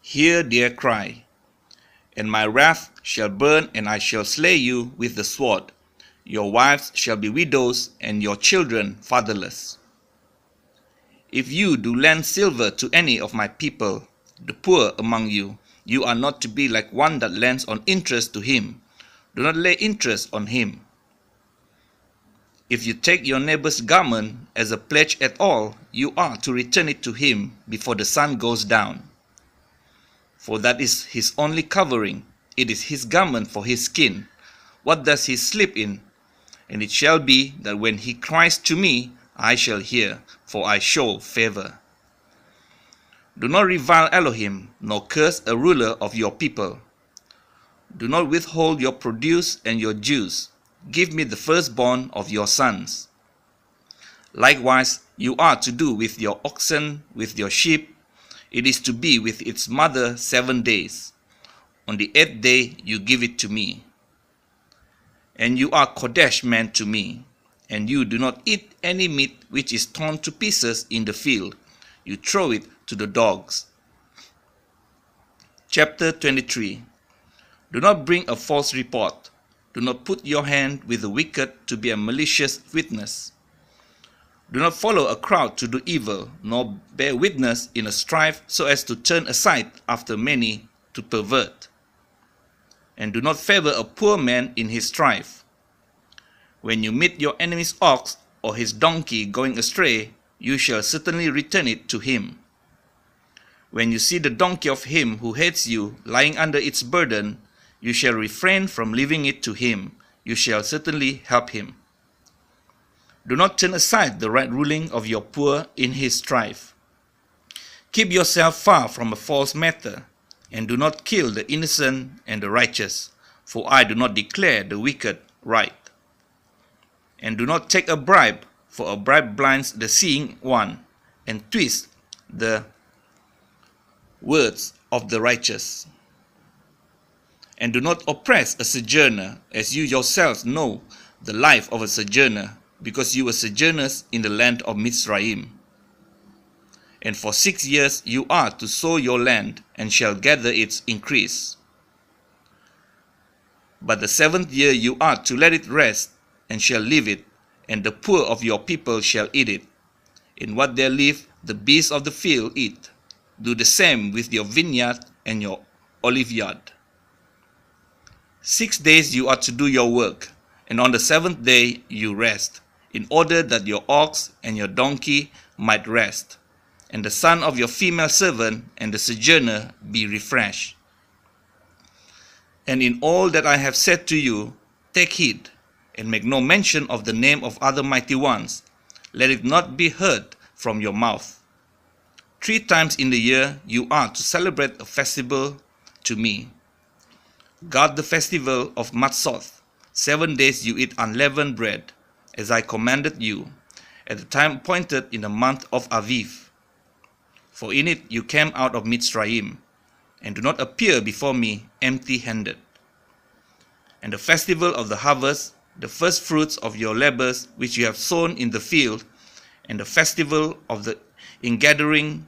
hear their cry. And my wrath shall burn, and I shall slay you with the sword. Your wives shall be widows, and your children fatherless. If you do lend silver to any of my people, the poor among you, you are not to be like one that lends on interest to him. Do not lay interest on him. If you take your neighbor's garment as a pledge at all, you are to return it to him before the sun goes down. For that is his only covering, it is his garment for his skin. What does he sleep in? And it shall be that when he cries to me, I shall hear, for I show favor. Do not revile Elohim, nor curse a ruler of your people. Do not withhold your produce and your dues. Give me the firstborn of your sons. Likewise, you are to do with your oxen, with your sheep. It is to be with its mother 7 days. On the 8th day you give it to me. And you are Kodesh men to me, and you do not eat any meat which is torn to pieces in the field. You throw it to the dogs. Chapter 23. Do not bring a false report. Do not put your hand with the wicked to be a malicious witness. Do not follow a crowd to do evil, nor bear witness in a strife so as to turn aside after many to pervert. And do not favor a poor man in his strife. When you meet your enemy's ox or his donkey going astray, you shall certainly return it to him. When you see the donkey of him who hates you lying under its burden, you shall refrain from leaving it to him. You shall certainly help him. Do not turn aside the right ruling of your poor in his strife. Keep yourself far from a false matter, and do not kill the innocent and the righteous, for I do not declare the wicked right. And do not take a bribe, for a bribe blinds the seeing one, and twists the words of the righteous. And do not oppress a sojourner, as you yourselves know the life of a sojourner, because you were sojourners in the land of Mizraim. And for 6 years you are to sow your land, and shall gather its increase. But the 7th year you are to let it rest, and shall leave it, and the poor of your people shall eat it. In what they live the beasts of the field eat. Do the same with your vineyard and your oliveyard. 6 days you are to do your work, and on the 7th day you rest, in order that your ox and your donkey might rest, and the son of your female servant and the sojourner be refreshed. And in all that I have said to you, take heed, and make no mention of the name of other mighty ones. Let it not be heard from your mouth. 3 times in the year you are to celebrate a festival to me. Guard the festival of Matzoth. 7 days you eat unleavened bread, as I commanded you, at the time appointed in the month of Aviv. For in it you came out of Mitzrayim, and do not appear before me empty-handed. And the festival of the harvest, the first fruits of your labors which you have sown in the field, and the festival of the ingathering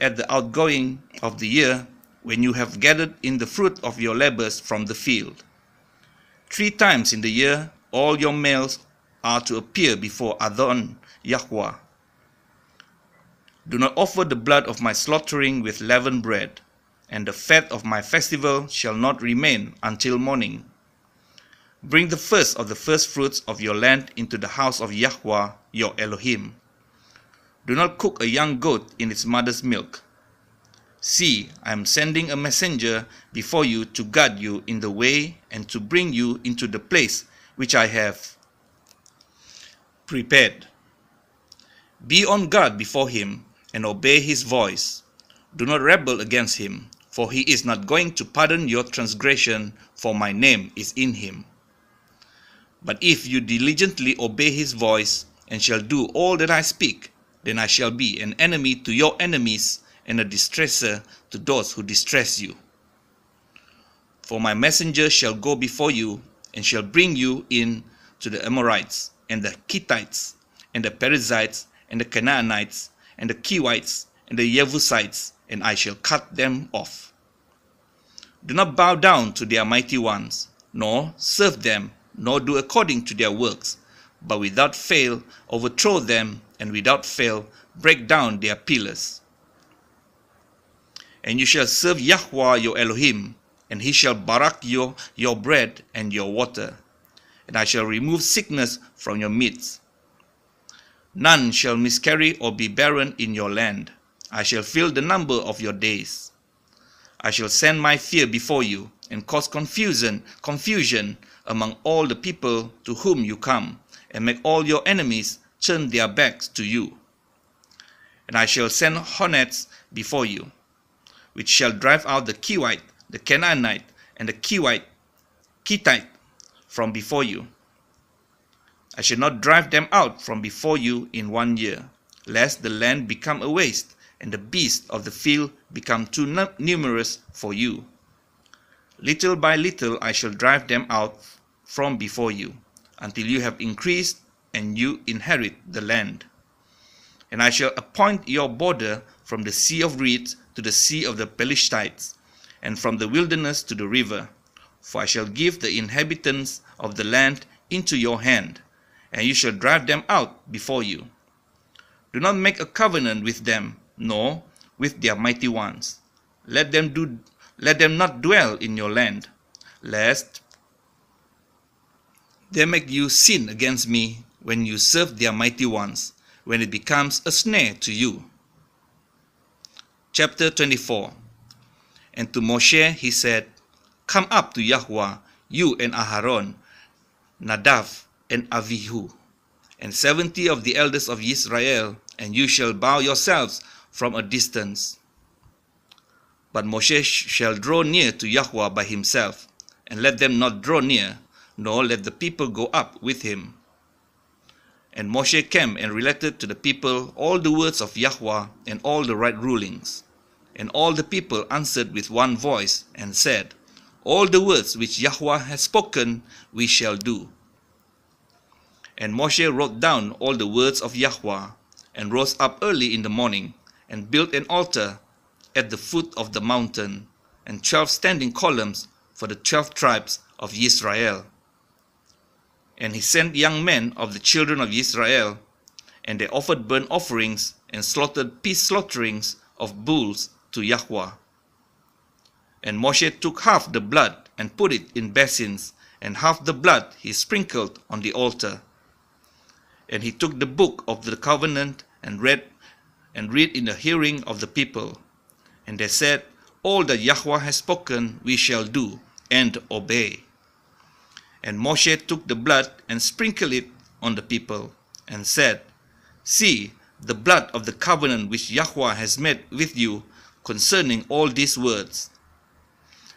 at the outgoing of the year, when you have gathered in the fruit of your labors from the field. 3 times in the year all your males are to appear before Adon Yahweh. Do not offer the blood of my slaughtering with leavened bread, and the fat of my festival shall not remain until morning. Bring the first of the first fruits of your land into the house of Yahweh your Elohim. Do not cook a young goat in its mother's milk. See, I am sending a messenger before you to guard you in the way and to bring you into the place which I have prepared. Be on guard before him and obey his voice. Do not rebel against him, for he is not going to pardon your transgression, for my name is in him. But if you diligently obey his voice and shall do all that I speak, then I shall be an enemy to your enemies and a distresser to those who distress you. For my messenger shall go before you and shall bring you in to the Amorites and the Hittites and the Perizzites and the Canaanites and the Kewites and the Jebusites, and I shall cut them off. Do not bow down to their mighty ones, nor serve them, nor do according to their works, but without fail overthrow them, and without fail break down their pillars. And you shall serve Yahweh your Elohim, and he shall barak your bread and your water. And I shall remove sickness from your midst. None shall miscarry or be barren in your land. I shall fill the number of your days. I shall send my fear before you, and cause confusion among all the people to whom you come, and make all your enemies turn their backs to you. And I shall send hornets before you, which shall drive out the Kewite, the Canaanite, and the Kittite from before you. I shall not drive them out from before you in 1 year, lest the land become a waste, and the beasts of the field become too numerous for you. Little by little I shall drive them out from before you, until you have increased and you inherit the land. And I shall appoint your border from the sea of reeds to the sea of the Pelishtites, and from the wilderness to the river. For I shall give the inhabitants of the land into your hand, and you shall drive them out before you. Do not make a covenant with them, nor with their mighty ones. Let them not dwell in your land, lest they make you sin against me when you serve their mighty ones, when it becomes a snare to you. Chapter 24. And to Moshe he said, Come up to Yahweh, you and Aharon, Nadav and Avihu, and 70 of the elders of Israel, and you shall bow yourselves from a distance. But Moshe shall draw near to Yahweh by himself, and let them not draw near, nor let the people go up with him. And Moshe came and related to the people all the words of Yahweh and all the right rulings. And all the people answered with one voice and said, All the words which Yahweh has spoken we shall do. And Moshe wrote down all the words of Yahweh, and rose up early in the morning, and built an altar at the foot of the mountain, and 12 standing columns for the 12 tribes of Israel. And he sent young men of the children of Israel, and they offered burnt offerings and slaughtered peace slaughterings of bulls to Yahweh. And Moshe took half the blood and put it in basins, and half the blood he sprinkled on the altar. And he took the book of the covenant and read in the hearing of the people. And they said, All that Yahweh has spoken we shall do and obey. And Moshe took the blood and sprinkled it on the people, and said, See the blood of the covenant which Yahweh has made with you concerning all these words.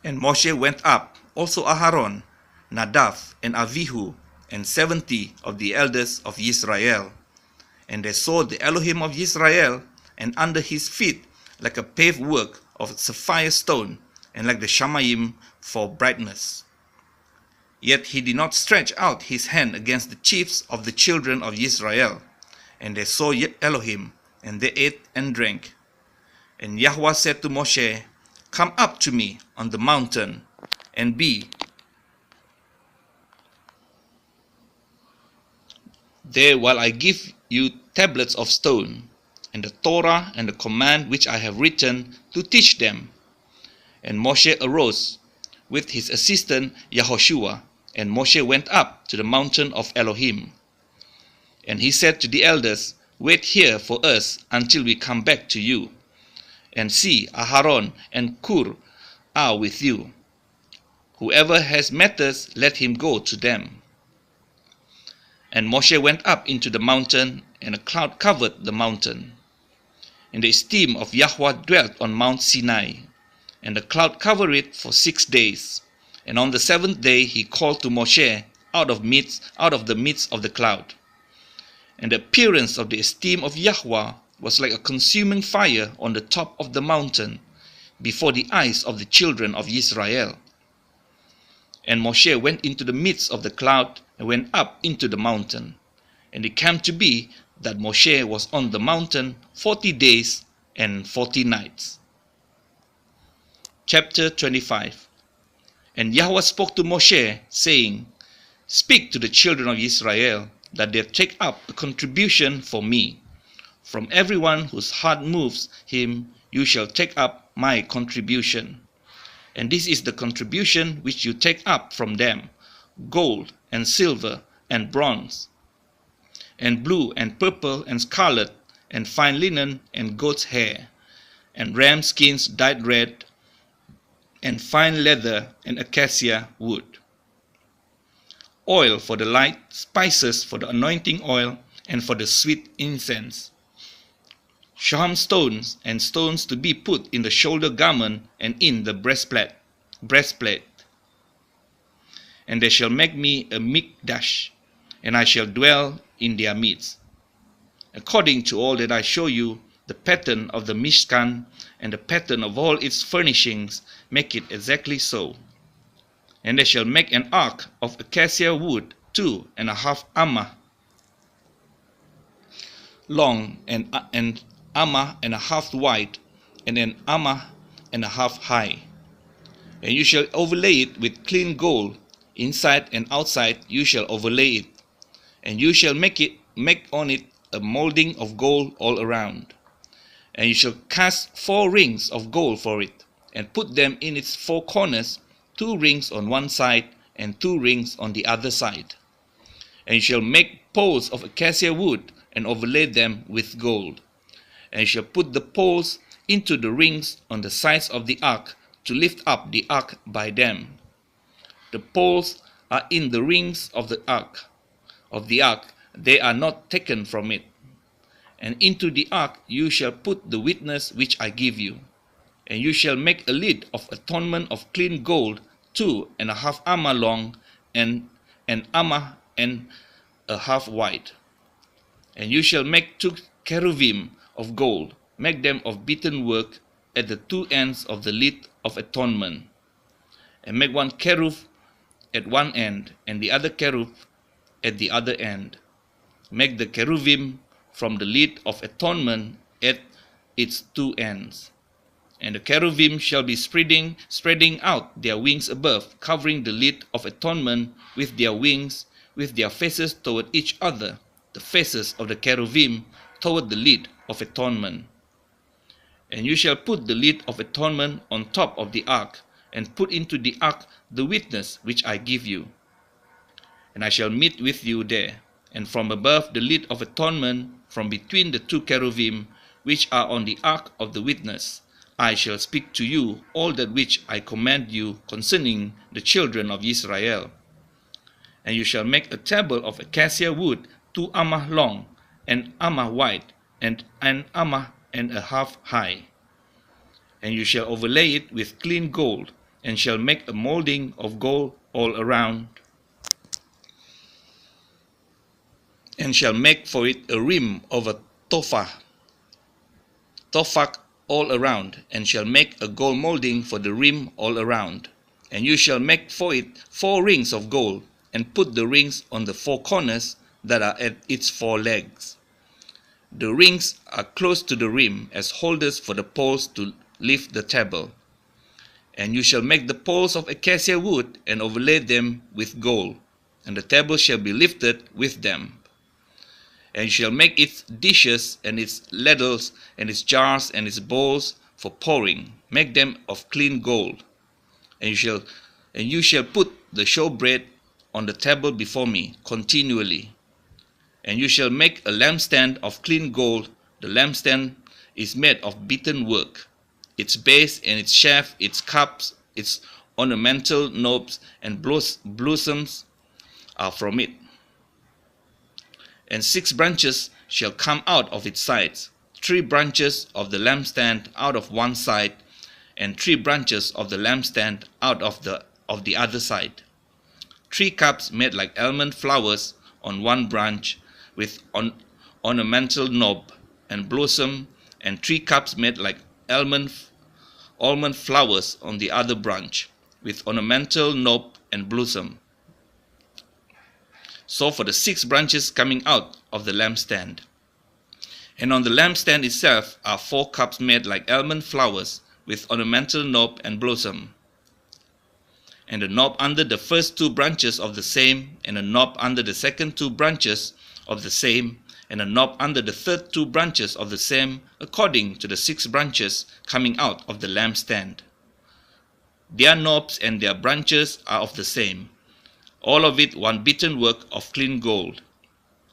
And Moshe went up, also Aharon, Nadav, and Avihu, and 70 of the elders of Israel. And they saw the Elohim of Israel, and under his feet like a paved work of sapphire stone, and like the Shamayim for brightness. Yet he did not stretch out his hand against the chiefs of the children of Israel. And they saw Elohim, and they ate and drank. And Yahweh said to Moshe, Come up to me on the mountain, and be there while I give you tablets of stone, and the Torah and the command which I have written to teach them. And Moshe arose with his assistant Yahoshua, and Moshe went up to the mountain of Elohim. And he said to the elders, Wait here for us until we come back to you. And see, Aharon and Kur are with you. Whoever has matters, let him go to them. And Moshe went up into the mountain, and a cloud covered the mountain. And the esteem of Yahweh dwelt on Mount Sinai, and the cloud covered it for 6 days. And on the 7th day he called to Moshe out of the midst of the cloud. And the appearance of the esteem of Yahweh was like a consuming fire on the top of the mountain, before the eyes of the children of Israel. And Moshe went into the midst of the cloud, and went up into the mountain. And it came to be that Moshe was on the mountain 40 days and 40 nights. Chapter 25. And Yahweh spoke to Moshe, saying, Speak to the children of Israel, that they take up a contribution for me. From everyone whose heart moves him, you shall take up my contribution. And this is the contribution which you take up from them: gold and silver and bronze, and blue and purple and scarlet, and fine linen and goat's hair, and ram skins dyed red, and fine leather and acacia wood. Oil for the light, spices for the anointing oil, and for the sweet incense. Sham stones and stones to be put in the shoulder garment and in the breastplate. And they shall make me a mikdash, and I shall dwell in their midst. According to all that I show you, the pattern of the Mishkan and the pattern of all its furnishings, make it exactly so. And they shall make an ark of acacia wood, 2.5 amma long, and amma and a half wide, and an amma and a half high. And you shall overlay it with clean gold, inside and outside you shall overlay it. And you shall make on it a molding of gold all around. And you shall cast 4 rings of gold for it, and put them in its 4 corners, 2 rings on one side, and 2 rings on the other side. And you shall make poles of acacia wood, and overlay them with gold. And you shall put the poles into the rings on the sides of the ark, to lift up the ark by them. The poles are in the rings of the ark. They are not taken from it. And into the ark you shall put the witness which I give you. And you shall make a lid of atonement of clean gold, 2.5 amma long, and an amma and a half wide. And you shall make 2 cherubim of gold, make them of beaten work, at the 2 ends of the lid of atonement. And make 1 cherub at one end, and the other cherub at the other end. Make the cherubim from the lid of atonement at its 2 ends. And the cherubim shall be spreading out their wings above, covering the lid of atonement with their wings, with their faces toward each other, the faces of the cherubim toward the lid of atonement. And you shall put the lid of atonement on top of the ark, and put into the ark the witness which I give you. And I shall meet with you there, and from above the lid of atonement, from between the 2 cherubim which are on the ark of the witness, I shall speak to you all that which I command you concerning the children of Israel. And you shall make a table of acacia wood, 2 amma long, an amma wide, and an amma and a half high. And you shall overlay it with clean gold, and shall make a molding of gold all around, and shall make for it a rim of a tophah all around, and shall make a gold molding for the rim all around. And you shall make for it 4 rings of gold, and put the rings on the 4 corners that are at its 4 legs. The rings are close to the rim as holders for the poles to lift the table. And you shall make the poles of acacia wood, and overlay them with gold, and the table shall be lifted with them. And you shall make its dishes, and its ladles, and its jars, and its bowls for pouring. Make them of clean gold. And you shall put the showbread on the table before me continually. And you shall make a lampstand of clean gold. The lampstand is made of beaten work. Its base and its shaft, its cups, its ornamental knobs and blossoms are from it. And 6 branches shall come out of its sides, 3 branches of the lampstand out of one side, and 3 branches of the lampstand out of the other side. 3 cups made like almond flowers on one branch, with ornamental knob and blossom, and 3 cups made like almond flowers on the other branch, with ornamental knob and blossom. So for the 6 branches coming out of the lampstand. And on the lampstand itself are 4 cups made like almond flowers, with ornamental knob and blossom. and a knob under the first 2 branches of the same, and a knob under the second 2 branches of the same, and a knob under the third 2 branches of the same, according to the 6 branches coming out of the lampstand. Their knobs and their branches are of the same, all of it one beaten work of clean gold.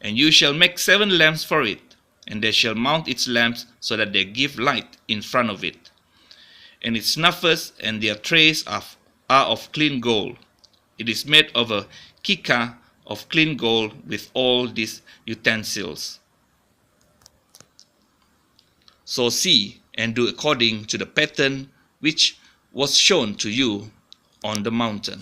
And you shall make 7 lamps for it, and they shall mount its lamps so that they give light in front of it. And its snuffers and their trays are of clean gold. It is made of a kikah of clean gold with all these utensils. So see and do according to the pattern which was shown to you on the mountain.